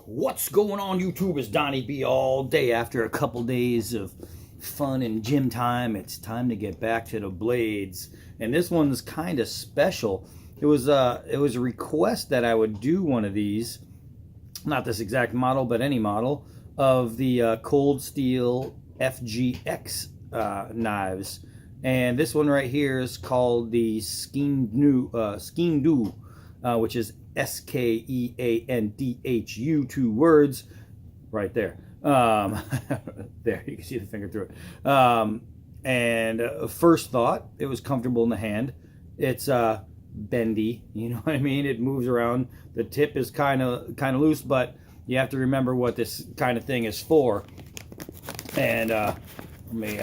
What's going on, YouTube? It's Donnie B all day. After a couple days of fun and gym time, it's time to get back to the blades. And this one's kind of special. It was a request that I would do one of these, not this exact model, but any model of the Cold Steel FGX knives. And this one right here is called the Skean Dhu, which is Skeandhu, 2 words, right there. There, you can see the finger through it. And first thought, it was comfortable in the hand. It's bendy, you know what I mean? It moves around. The tip is kind of loose, but you have to remember what this kind of thing is for. And let me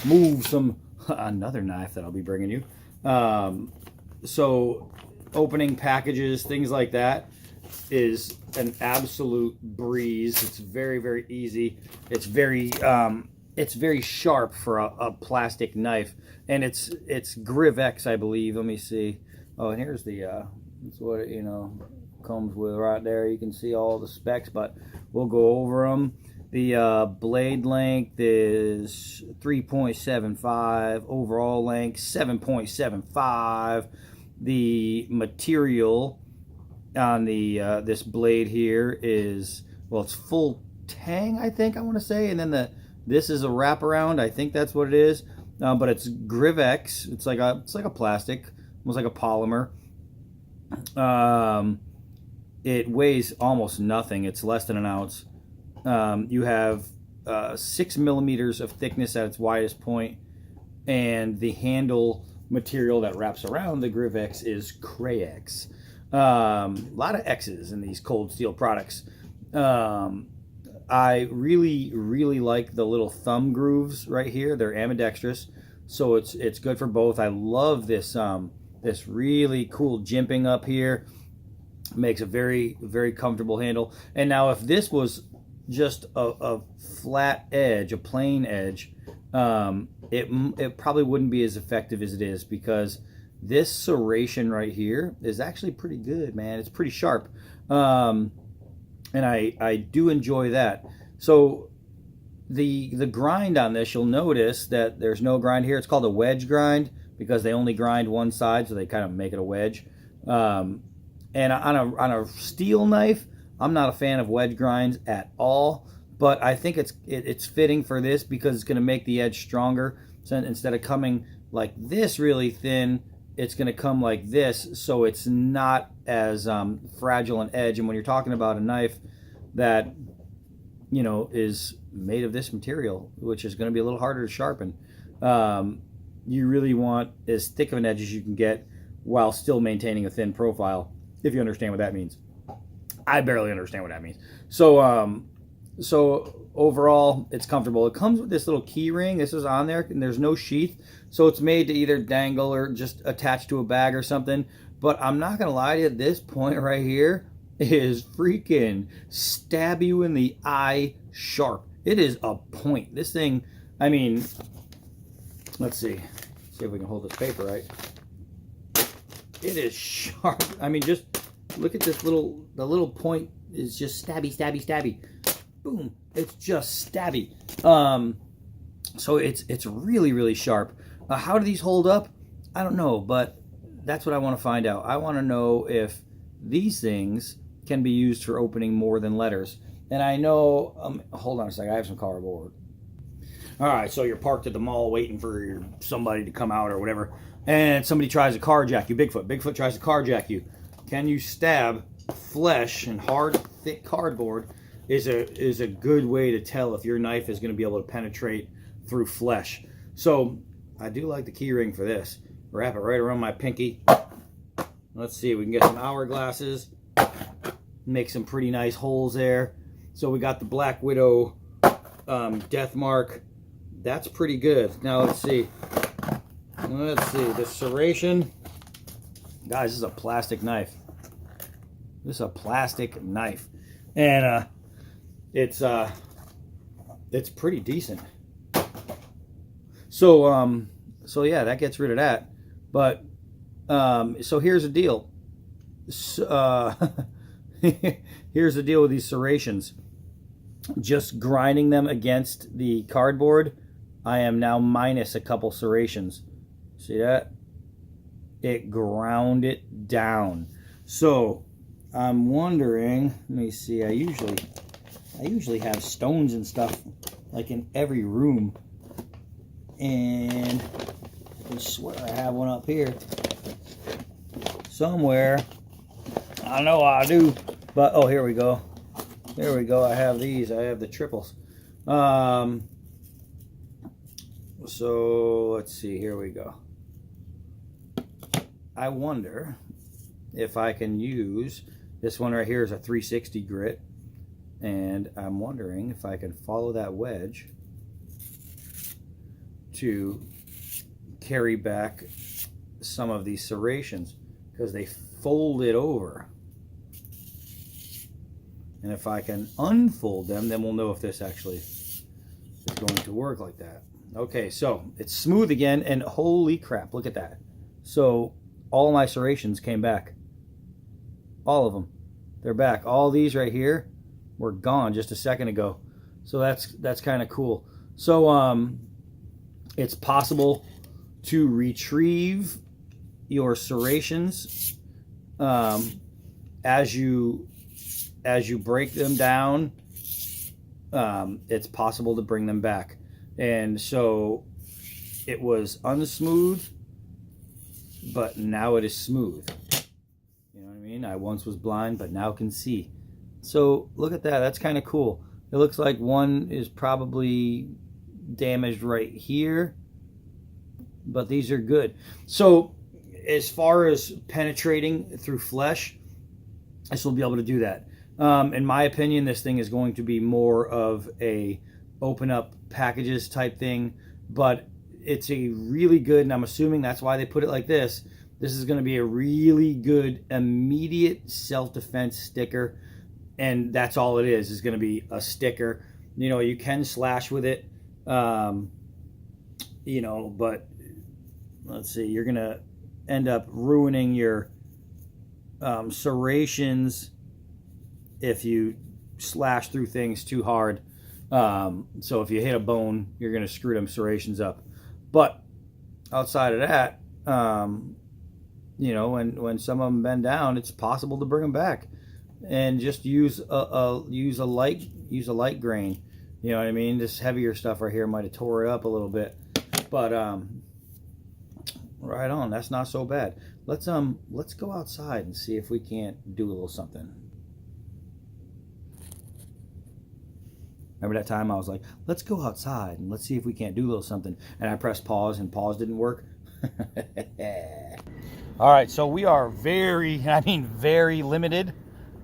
move another knife that I'll be bringing you. So opening packages, things like that, is an absolute breeze. It's very, very easy. It's very sharp for a plastic knife, and it's Griv-Ex, I believe. Let me see. Oh, and here's the that's what it, comes with right there. You can see all the specs, but we'll go over them. The blade length is 3.75, overall length 7.75. The material on the this blade here is, well, it's full tang, I think I want to say, and then this is a wraparound. I think that's what it is, but it's Griv-Ex. It's like a plastic, almost like a polymer. It weighs almost nothing. It's less than an ounce. You have 6 millimeters of thickness at its widest point, and the handle material that wraps around the Griv-Ex is Cray-X. A lot of X's in these cold steel products. I really like the little thumb grooves right here. They're ambidextrous, so it's good for both. I love this this really cool jimping up here. Makes a very, very comfortable handle. And now if this was just a flat edge, a plain edge, it probably wouldn't be as effective as it is, because this serration right here is actually pretty good, man. It's pretty sharp, and I do enjoy that. So the grind on this, you'll notice that there's no grind here. It's called a wedge grind because they only grind one side, so they kind of make it a wedge. And on a steel knife, I'm not a fan of wedge grinds at all, but I think it's fitting for this because it's going to make the edge stronger. So instead of coming like this really thin, it's going to come like this, so it's not as fragile an edge. And when you're talking about a knife that is made of this material, which is going to be a little harder to sharpen, you really want as thick of an edge as you can get while still maintaining a thin profile, if you understand what that means. I barely understand what that means. So so overall, it's comfortable. It comes with this little key ring. This is on there, and there's no sheath, so it's made to either dangle or just attach to a bag or something. But I'm not gonna lie to you, this point right here is freaking stab you in the eye sharp. It is a point. This thing, I mean, let's see if we can hold this paper right. It is sharp. I mean, just look at this the little point is just stabby, stabby, stabby. Boom. It's just stabby. So it's really, really sharp. How do these hold up? I don't know, but that's what I want to find out. I want to know if these things can be used for opening more than letters. And I know, hold on a second, I have some cardboard. All right, so you're parked at the mall waiting for somebody to come out or whatever, and somebody tries to carjack you. Bigfoot tries to carjack you. Can you stab flesh and hard, thick cardboard? Is a good way to tell if your knife is going to be able to penetrate through flesh. So I do like the key ring for this. Wrap it right around my pinky. Let's see, we can get some hourglasses. Make some pretty nice holes there. So we got the Black Widow death mark. That's pretty good. Now let's see. The serration. Guys, this is a plastic knife. This is a plastic knife. And it's pretty decent. So yeah, that gets rid of that. But so here's the deal. here's the deal with these serrations. Just grinding them against the cardboard, I am now minus a couple serrations. See that? It ground it down. So I'm wondering, let me see, I usually have stones and stuff like in every room, and I swear I have one up here somewhere. I know I do, but oh, here we go. There we go. I have these. I have the triples. So let's see. Here we go. I wonder if I can use this one right here is a 360 grit, and I'm wondering if I can follow that wedge to carry back some of these serrations, because they fold it over. And if I can unfold them, then we'll know if this actually is going to work like that. Okay, so it's smooth again, and holy crap, look at that. So all my serrations came back. All of them. They're back. All these right here were gone just a second ago. So that's kind of cool. So it's possible to retrieve your serrations as you break them down. It's possible to bring them back. And so it was unsmooth, but now it is smooth. You know what I mean? I once was blind, but now can see. So look at that. That's kind of cool. It looks like one is probably damaged right here, but these are good. So as far as penetrating through flesh, this will be able to do that. In my opinion, this thing is going to be more of a open up packages type thing, but it's a really good, and I'm assuming that's why they put it like this. This is going to be a really good immediate self-defense sticker, and that's all it is going to be a sticker. You know, you can slash with it, you know, but let's see, you're going to end up ruining your serrations if you slash through things too hard. So if you hit a bone, you're going to screw them serrations up. But outside of that, you know, when some of them bend down, it's possible to bring them back, and just use a light grain. You know what I mean? This heavier stuff right here might have tore it up a little bit, but right on. That's not so bad. Let's go outside and see if we can't do a little something. Remember that time I was like, let's go outside and let's see if we can't do a little something. And I pressed pause and pause didn't work. All right, so we are very limited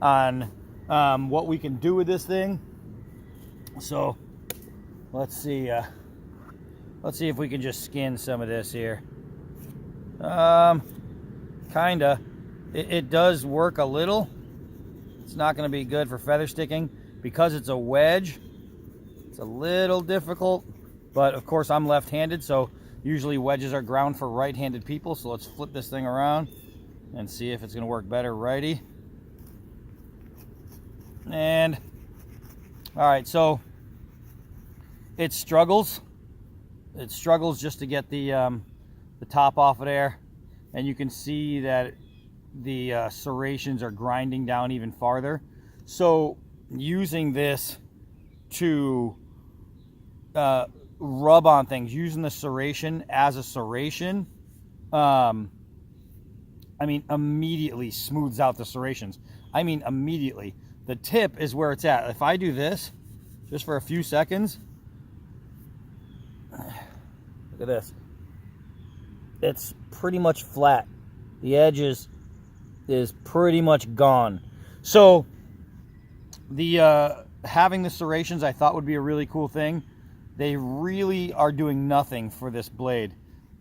on what we can do with this thing. So let's see if we can just skin some of this here. Kinda. It does work a little. It's not going to be good for feather sticking because it's a wedge. It's a little difficult, but of course I'm left-handed, so usually wedges are ground for right-handed people. So let's flip this thing around and see if it's going to work better righty. And all right, so it struggles. It struggles just to get the top off of there, and you can see that the serrations are grinding down even farther. So using this to rub on things, using the serration as a serration, I mean, immediately smooths out the serrations. I mean, immediately. The tip is where it's at. If I do this just for a few seconds, look at this. It's pretty much flat. The edge is pretty much gone. So the having the serrations I thought would be a really cool thing. They really are doing nothing for this blade.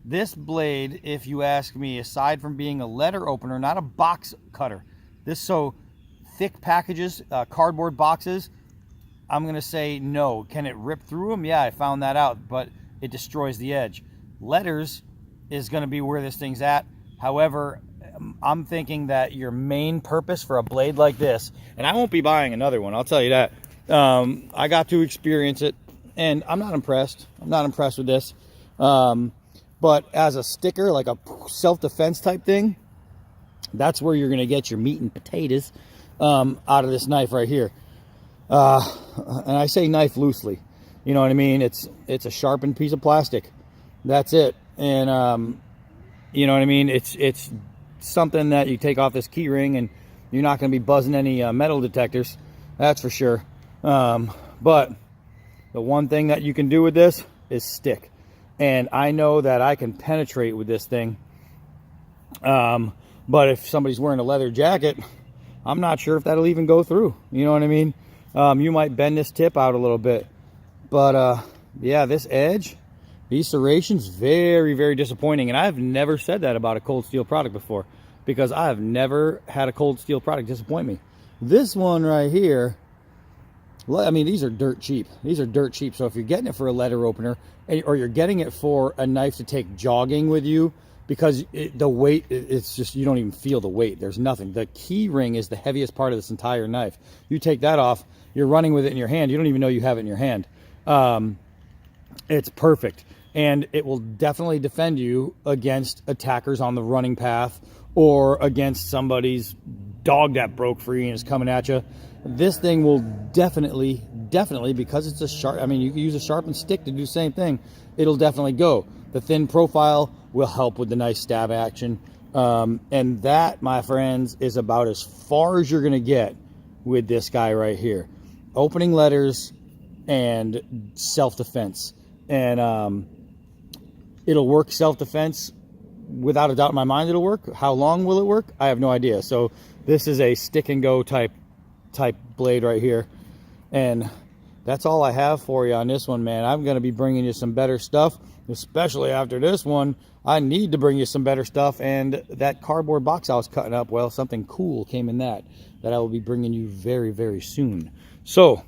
This blade, if you ask me, aside from being a letter opener, not a box cutter. This, so thick packages, cardboard boxes, I'm going to say no. Can it rip through them? Yeah, I found that out, but it destroys the edge. Letters is going to be where this thing's at. However, I'm thinking that your main purpose for a blade like this, and I won't be buying another one, I'll tell you that. I got to experience it, and I'm not impressed. I'm not impressed with this. But as a sticker, like a self-defense type thing, that's where you're going to get your meat and potatoes out of this knife right here. And I say knife loosely. You know what I mean? It's a sharpened piece of plastic. That's it. And you know what I mean? It's something that you take off this key ring, and you're not going to be buzzing any metal detectors. That's for sure. But the one thing that you can do with this is stick. And I know that I can penetrate with this thing. But if somebody's wearing a leather jacket, I'm not sure if that'll even go through. You know what I mean? You might bend this tip out a little bit. But yeah, this edge, these serrations, very, very disappointing. And I've never said that about a cold steel product before, because I have never had a cold steel product disappoint me. This one right here, I mean, these are dirt cheap. These are dirt cheap. So if you're getting it for a letter opener, or you're getting it for a knife to take jogging with you, because the weight, it's just, you don't even feel the weight. There's nothing. The key ring is the heaviest part of this entire knife. You take that off, you're running with it in your hand. You don't even know you have it in your hand. It's perfect. And it will definitely defend you against attackers on the running path, or against somebody's dog that broke free and is coming at you. This thing will definitely, because it's a sharp, I mean, you can use a sharpened stick to do the same thing. It'll definitely go. The thin profile will help with the nice stab action. And that, my friends, is about as far as you're going to get with this guy right here. Opening letters and self-defense. And it'll work self-defense. Without a doubt in my mind, it'll work. How long will it work? I have no idea. So this is a stick and go type blade right here. And that's all I have for you on this one, man. I'm going to be bringing you some better stuff, especially after this one. I need to bring you some better stuff. And that cardboard box I was cutting up, well, something cool came in that I will be bringing you very, very soon. So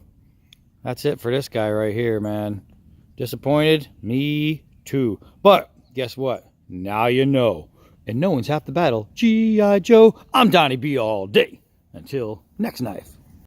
that's it for this guy right here, man. Disappointed? Me too. But guess what? Now you know. And no one's half the battle. G.I. Joe, I'm Donnie B all day. Until next knife.